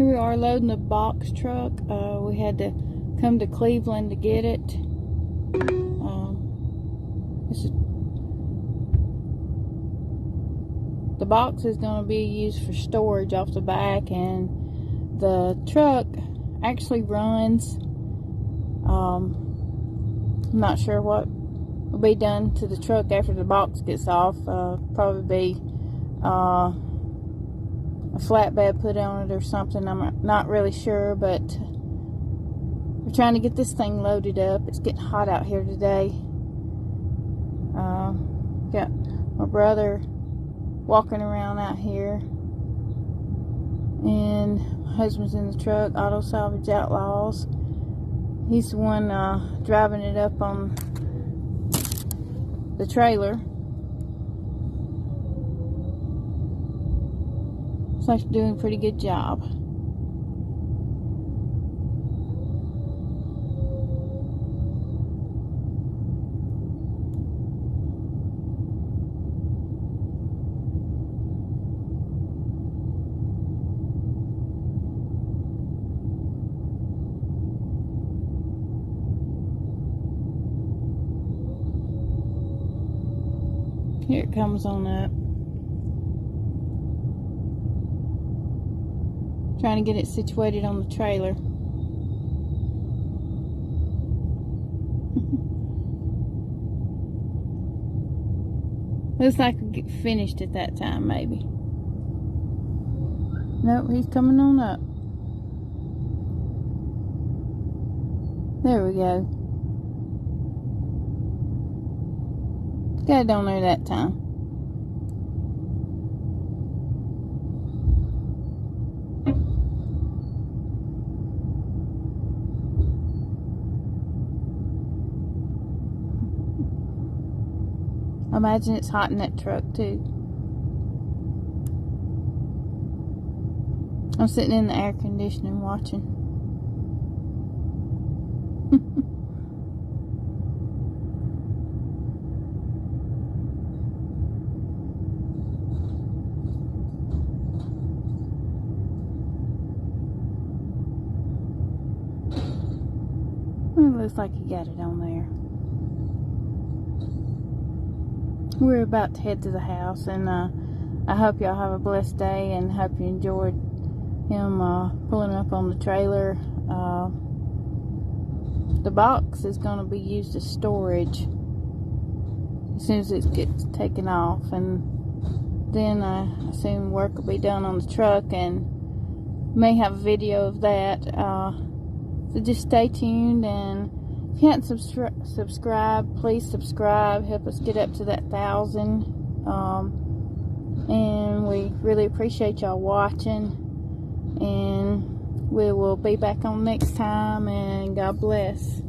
we are loading the box truck. We had to come to Cleveland to get it. The box is going to be used for storage off the back, and the truck actually runs. I'm not sure what will be done to the truck after the box gets off. Probably be a flatbed put on it or something. I'm not really sure, but we're trying to get this thing loaded up. It's getting hot out here today. Got my brother walking around out here, and my husband's in the truck, Auto Salvage Outlaws. He's the one driving it up on the trailer. Looks like doing a pretty good job. Here it comes on up. Trying to get it situated on the trailer. Looks like we'll get finished at that time, maybe. Nope, he's coming on up. There we go. Got it on there that time. I imagine it's hot in that truck too. I'm sitting in the air conditioning watching. It looks like he got it on there. We're about to head to the house, and I hope y'all have a blessed day, and hope you enjoyed him pulling up on the trailer. The box is going to be used as storage as soon as it gets taken off, and then I assume work will be done on the truck, and may have a video of that. So just stay tuned, and if you haven't subscribed, please subscribe. Help us get up to that 1,000. And we really appreciate y'all watching. And we will be back on next time. And God bless.